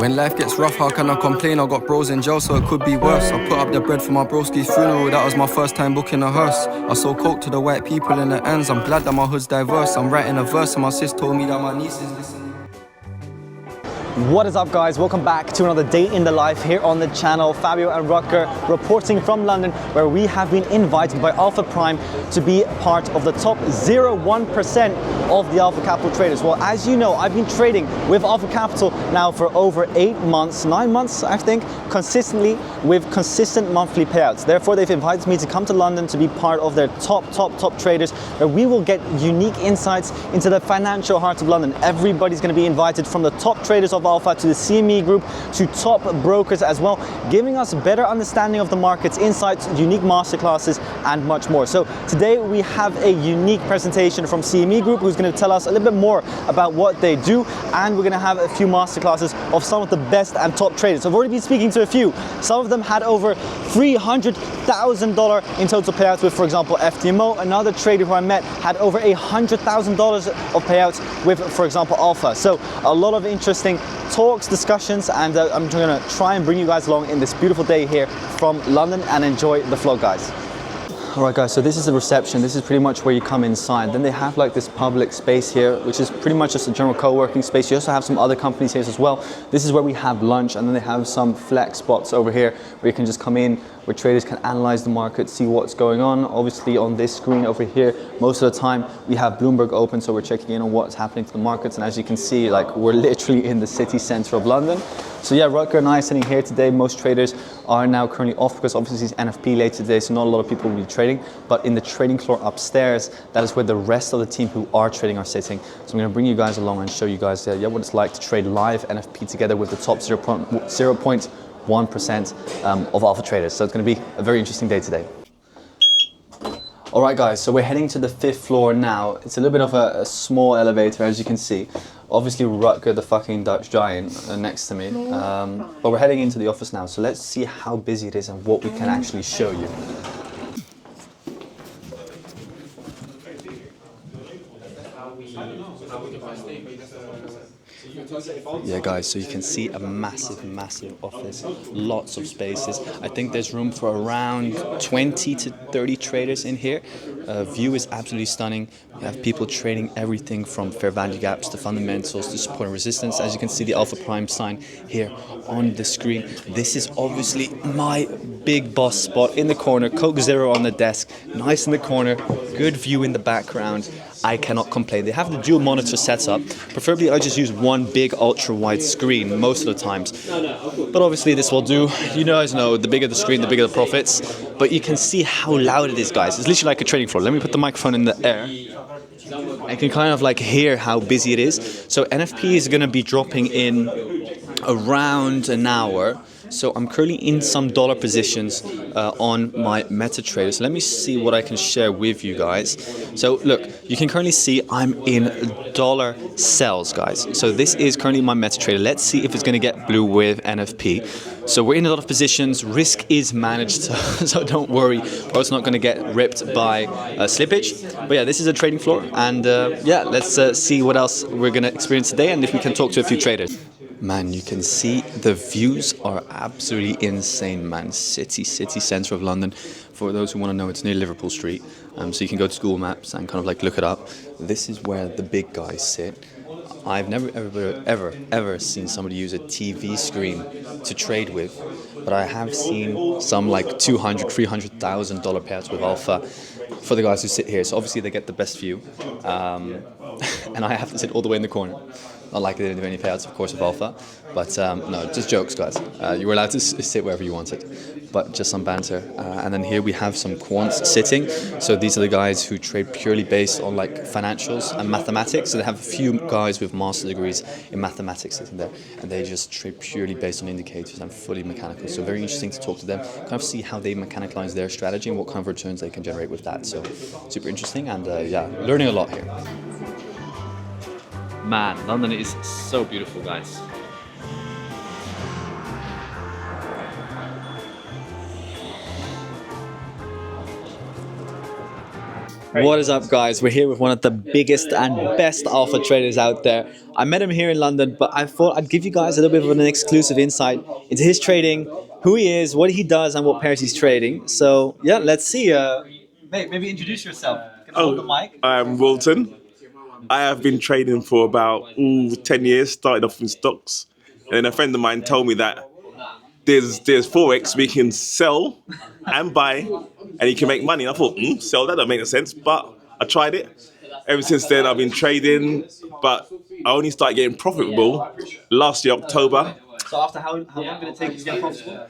When life gets rough, how can I complain? I got bros in jail, so it could be worse. I put up the bread for my broski's funeral, that was my first time booking a hearse. I sold coke to the white people in the ends, I'm glad that my hood's diverse. I'm writing a verse and my sis told me that my niece is listening. What is up, guys? Welcome back to another day in the life here on the channel. Fabio and Rutger reporting from London, where we have been invited by Alpha Prime to be part of the top 0.1% of the Alpha Capital traders. Well, as you know, I've been trading with Alpha Capital now for over 9 months, I think, consistently with consistent monthly payouts. Therefore, they've invited me to come to London to be part of their top traders, where we will get unique insights into the financial heart of London. Everybody's going to be invited, from the top traders of Alpha to the CME group to top brokers as well, giving us a better understanding of the markets, insights, unique masterclasses, and much more. So today we have a unique presentation from CME group, who's going to tell us a little bit more about what they do, and we're going to have a few masterclasses of some of the best and top traders. I've already been speaking to a few. Some of them had over $300,000 in total payouts with, for example, FTMO. Another trader who I met had over $100,000 of payouts with, for example, Alpha. So a lot of interesting talks, discussions, and I'm going to try and bring you guys along in this beautiful day here from London, and enjoy the vlog, guys. Alright guys, so this is the reception. This is pretty much where you come inside. Then they have like this public space here, which is pretty much just a general co-working space. You also have some other companies here as well. This is where we have lunch, and then they have some flex spots over here where you can just come in, where traders can analyze the market, see what's going on. Obviously on this screen over here, most of the time we have Bloomberg open, so we're checking in on what's happening to the markets. And as you can see, like, we're literally in the city center of London. So yeah, Rutger and I are sitting here today. Most traders are now currently off because obviously it's NFP later today, so not a lot of people will be trading. But in the trading floor upstairs, that is where the rest of the team who are trading are sitting. So I'm going to bring you guys along and show you guys what it's like to trade live NFP together with the top 0.1% of Alpha traders. So it's going to be a very interesting day today. Alright guys, so we're heading to the 5th floor now. It's a little bit of a small elevator, as you can see. Obviously Rutger, the fucking Dutch giant, next to me. But we're heading into the office now, so let's see how busy it is and what we can actually show you. Yeah guys, so you can see a massive office, lots of spaces. I think there's room for around 20 to 30 traders in here. View is absolutely stunning. We have people trading everything from fair value gaps to fundamentals to support and resistance. As you can see, the Alpha Prime sign here on the screen. This is obviously my big boss spot in the corner. Coke Zero on the desk, nice in the corner, good view in the background. I cannot complain. They have the dual monitor setup. Preferably I just use one big ultra wide screen most of the times. But obviously this will do. You guys know, the bigger the screen, the bigger the profits. But you can see how loud it is, guys. It's literally like a trading floor. Let me put the microphone in the air. I can kind of like hear how busy it is. So NFP is going to be dropping in around an hour. So I'm currently in some dollar positions on my MetaTrader. So let me see what I can share with you guys. So look, you can currently see I'm in dollar sells, guys. So this is currently my MetaTrader. Let's see if it's going to get blue with NFP. So we're in a lot of positions. Risk is managed, so don't worry. We're also not going to get ripped by slippage. But yeah, this is a trading floor. And yeah, let's see what else we're going to experience today, and if we can talk to a few traders. Man, you can see the views are absolutely insane, man. City centre of London. For those who want to know, it's near Liverpool Street. So you can go to Google Maps and kind of like look it up. This is where the big guys sit. I've never ever seen somebody use a TV screen to trade with, but I have seen some like $200,000-$300,000 payouts with Alpha for the guys who sit here. So obviously they get the best view, and I have to sit all the way in the corner. Not like they didn't do any payouts, of course, with Alpha, but no, just jokes, guys. You were allowed to sit wherever you wanted, but just some banter. And then here we have some quants sitting. So these are the guys who trade purely based on like financials and mathematics. So they have a few guys with master degrees in mathematics sitting there, and they just trade purely based on indicators and fully mechanical. So very interesting to talk to them, kind of see how they mechanicalize their strategy and what kind of returns they can generate with that. So super interesting, and yeah, learning a lot here. Man, London is so beautiful, guys. What is up, guys? We're here with one of the biggest and best alpha traders out there. I met him here in London, but I thought I'd give you guys a little bit of an exclusive insight into his trading, who he is, what he does, and what pairs he's trading. So, yeah, let's see. Mate, maybe introduce yourself. You can hold the mic. I'm Wilton. I have been trading for about 10 years, started off in stocks. And then a friend of mine told me that there's Forex, we can sell and buy and you can make money. And I thought, sell, that don't make no sense. But I tried it. Ever since then, I've been trading, but I only started getting profitable last year, October. So after how long did it take you to get profitable?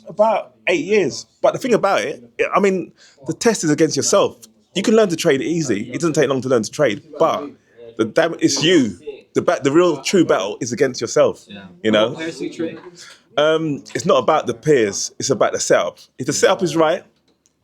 About 8 years. But the thing about it, I mean, the test is against yourself. You can learn to trade easy. It doesn't take long to learn to trade, but it's you. The real true battle is against yourself. You know. What pairs do you trade? It's not about the pairs. It's about the setup. If the setup is right,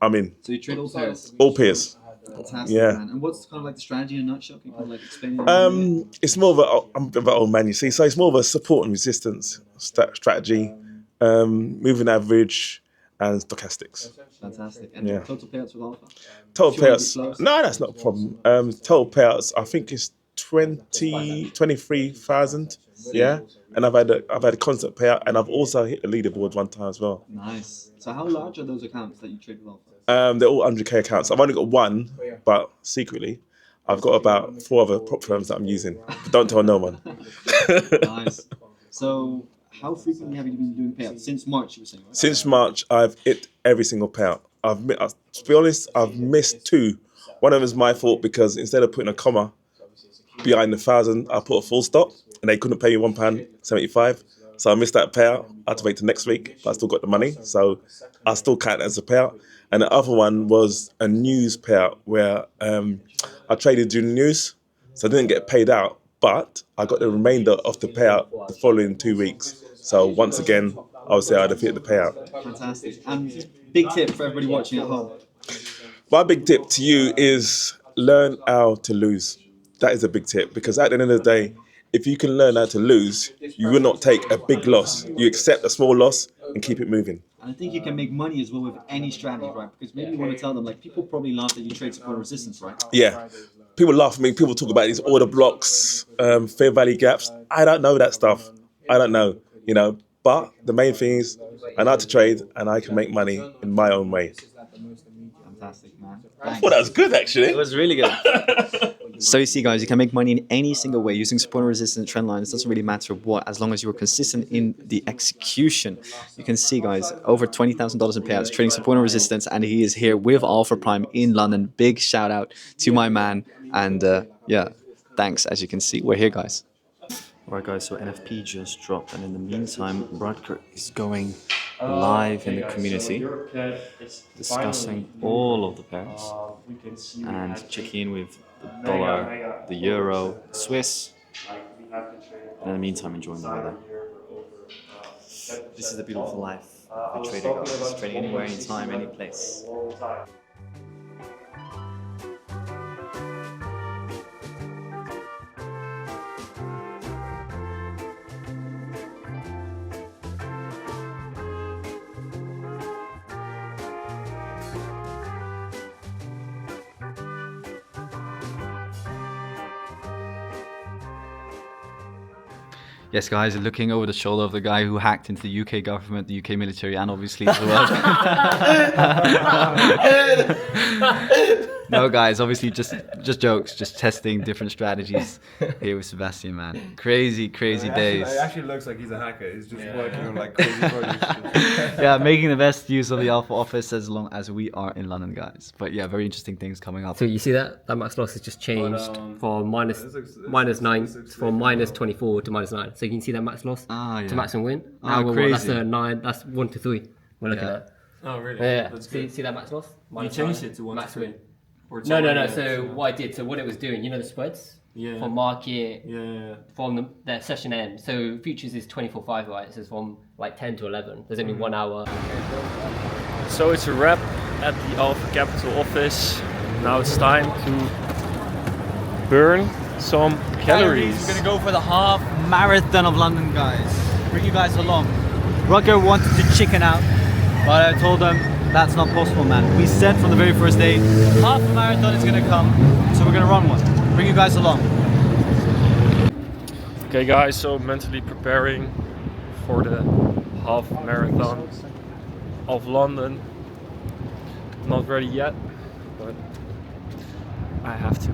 I'm in. So you trade all pairs? All pairs. Fantastic, Yeah. man. And what's kind of like the strategy in a nutshell? Can you kind of like explain it? It's more of I'm a bit of an old man, you see. So it's more of a support and resistance strategy, moving average, and stochastics. Fantastic. And Yeah. total payouts with alpha? Total If you wanna be payouts. close. No, that's not a problem. Total payouts. I think it's 23,000. Yeah, and I've had a constant payout, and I've also hit the leaderboard one time as well. Nice. So how large are those accounts that you trade with alpha? They're all 100k accounts. I've only got one, but secretly, I've got about 4 other prop firms that I'm using. But don't tell no one. Nice. So how frequently have you been doing payouts? Since March, you were saying, right? Since March, I've hit every single payout. To be honest, I've missed 2. One of them is my fault because instead of putting a comma behind the 1,000, I put a full stop, and they couldn't pay me £1.75. So I missed that payout. I had to wait till next week, but I still got the money, so I still count it as a payout. And the other one was a news payout where I traded during the news, so I didn't get paid out, but I got the remainder of the payout the following 2 weeks. So once again, I would say I'd have hit the payout. Fantastic. And big tip for everybody watching at home. My big tip to you is learn how to lose. That is a big tip, because at the end of the day, if you can learn how to lose, you will not take a big loss. You accept a small loss and keep it moving. And I think you can make money as well with any strategy, right? Because maybe you want to tell them, like, people probably laugh that you trade support and resistance, right? Yeah. People laugh at me. People talk about these order blocks, fair value gaps. I don't know that stuff. I don't know, you know. But the main thing is I know how to trade and I can make money in my own way. Fantastic, man. I thought that was good, actually. It was really good. So you see, guys, you can make money in any single way using support and resistance trend lines. It doesn't really matter what, as long as you are consistent in the execution. You can see, guys, over $20,000 in payouts trading support and resistance, and he is here with Alpha Prime in London. Big shout out to my man, and yeah, thanks. As you can see, we're here, guys. Alright, guys, so NFP just dropped, and in the meantime, Rutger is going live in the community, discussing all of the pairs and checking in with the dollar, the euro, Swiss, and in the meantime enjoying the weather. This is the beautiful life of a trader, guys. Trading anywhere, anytime, any place. Yes, guys, looking over the shoulder of the guy who hacked into the UK government, the UK military, and obviously the world. No, guys, obviously just jokes, just testing different strategies here with Sebastian, man. Crazy days. It actually looks like he's a hacker. He's just working on like crazy projects. Yeah, making the best use of the Alpha office as long as we are in London, guys. But yeah, very interesting things coming up. So you see that max loss has just changed from minus 9 from minus 24 to minus 9. So you can see that max loss to max and win. Now that's a 9. That's 1 to 3. We're looking at. Oh really? Yeah. That's See that max loss? You changed it to 1 max to 3. win. No. So what I did, so what it was doing, you know the spreads from market from the session end. So futures is 24/5, right? So it's from like 10 to 11. There's only 1 hour. So it's a wrap at the Alpha Capital office. Now it's time to burn some calories. We're gonna go for the half marathon of London, guys. Bring you guys along. Rutger wanted to chicken out, but I told him That's not possible, man. We said from the very first day, half a marathon is gonna come, so we're gonna run one. Bring you guys along. Okay guys, so mentally preparing for the half marathon of London. Not ready yet, but I have to.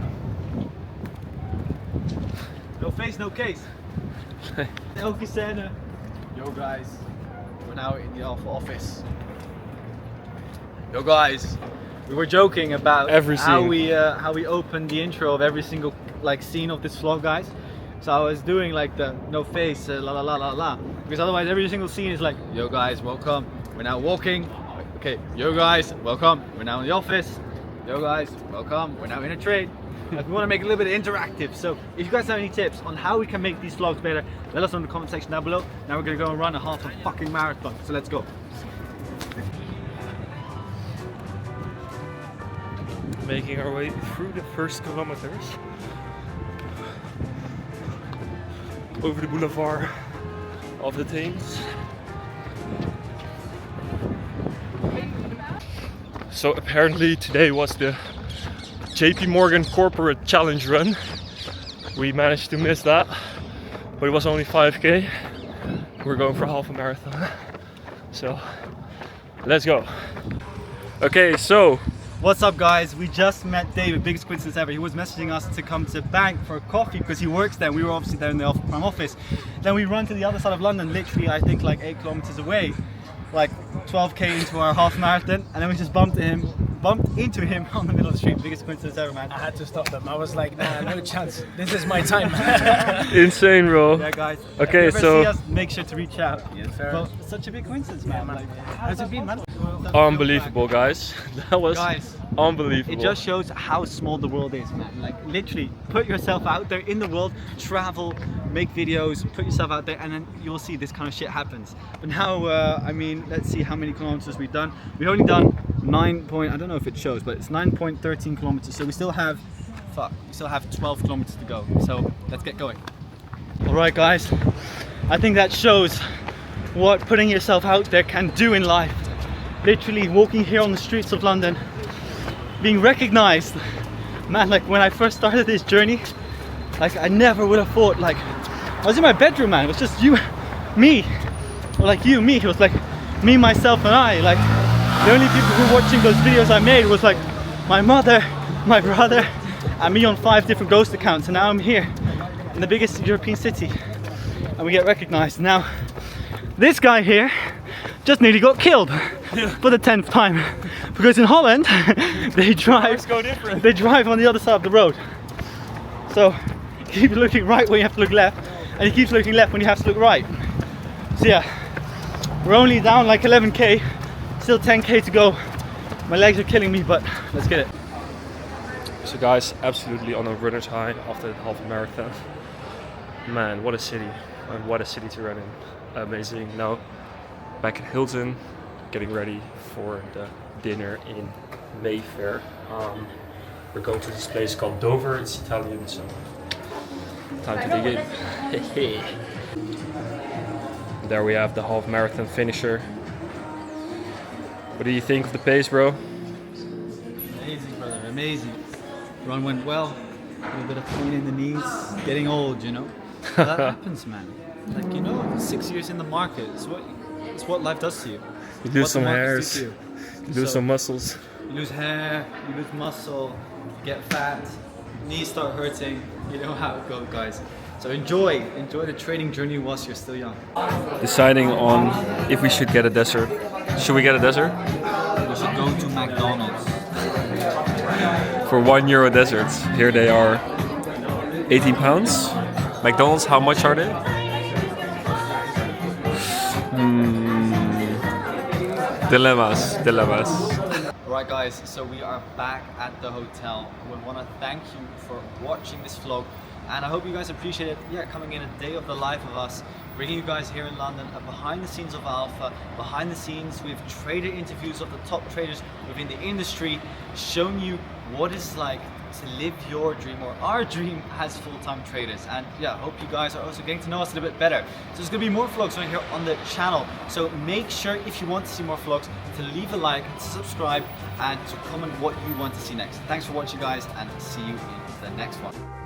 No face, no case. Elke scène. Yo guys, we're now in the Alpha office. Yo guys, we were joking about Every how scene. we opened the intro of every single like scene of this vlog, guys. So I was doing like the no face, la la la la la, because otherwise every single scene is like, yo guys, welcome. We're now walking. Okay, yo guys, welcome. We're now in the office. Yo guys, welcome. We're now in a trade. Like, we want to make it a little bit interactive. So if you guys have any tips on how we can make these vlogs better, let us know in the comment section down below. Now we're gonna go and run a half a fucking marathon. So let's go. Making our way through the first kilometers over the boulevard of the Thames. So apparently today was the JP Morgan Corporate Challenge run. We managed to miss that, but it was only 5k. We're going for half a marathon. So let's go. Okay, so What's up, guys? We just met David, biggest coincidence ever. He was messaging us to come to bank for a coffee because he works there. We were obviously there in the prime office. Then we run to the other side of London, literally I think like 8 kilometers away, like 12k into our half marathon, and then we just bumped into him on the middle of the street. Biggest coincidence ever, man. I had to stop them. I was like, nah, no chance. This is my time. insane, bro. Yeah, guys. Okay, if you ever so see us, make sure to reach out. Yes, sir. Well, it's such a big coincidence, man. Like, how's it been, man? unbelievable, guys. That was Guys, unbelievable. it just shows how small the world is, man. Like, literally, put yourself out there in the world, travel, make videos, put yourself out there, and then you'll see this kind of shit happens. But now, I mean, let's see how many kilometers we've done. We've only done I don't know if it shows, but it's 9.13 kilometers. So we still have, we still have 12 kilometers to go. So let's get going. All right, guys. I think that shows what putting yourself out there can do in life. Literally walking here on the streets of London, being recognized. Man, like when I first started this journey, like I never would have thought, like I was in my bedroom, man. It was just you, me, or like you, me. It was like me, myself, and I. Like the only people who were watching those videos I made was like my mother, my brother, and me on 5 different ghost accounts. And now I'm here in the biggest European city, and we get recognized. Now, this guy here just nearly got killed for the 10th time, because in Holland they drive on the other side of the road. So keep looking right when you have to look left, and he keeps looking left when you have to look right. So yeah, we're only down like 11k, still 10k to go. My legs are killing me, but let's get it. So guys, absolutely on a runner's high after the half marathon. Man, what a city, and what a city to run in. Amazing. Now back at Hilton, getting ready for the dinner in Mayfair. We're going to this place called Dover. It's Italian, so time to dig in. There we have the half marathon finisher. What do you think of the pace, bro? Amazing, brother, amazing. Run went well, a little bit of pain in the knees, getting old, you know. That happens, man. Like, you know, 6 years in the market, it's what life does to you. You lose What some the market hairs, does to you. you lose some muscles. You lose hair, you lose muscle, you get fat, knees start hurting. You know how it goes, guys. So enjoy the training journey whilst you're still young. Deciding on if we should get a dessert. Should we get a dessert? We should go to McDonald's. For €1 desserts. Here they are, 18 pounds. McDonald's, how much are they? Dilemmas. Alright guys, so we are back at the hotel. We want to thank you for watching this vlog, and I hope you guys appreciate it. Yeah, coming in a day of the life of us, bringing you guys here in London, a behind the scenes of Alpha, behind the scenes with trader interviews of the top traders within the industry, showing you what it's like to live your dream, or our dream as full-time traders. And yeah, I hope you guys are also getting to know us a little bit better. So there's going to be more vlogs right here on the channel. So make sure, if you want to see more vlogs, to leave a like, to subscribe, and to comment what you want to see next. Thanks for watching, guys, and see you in the next one.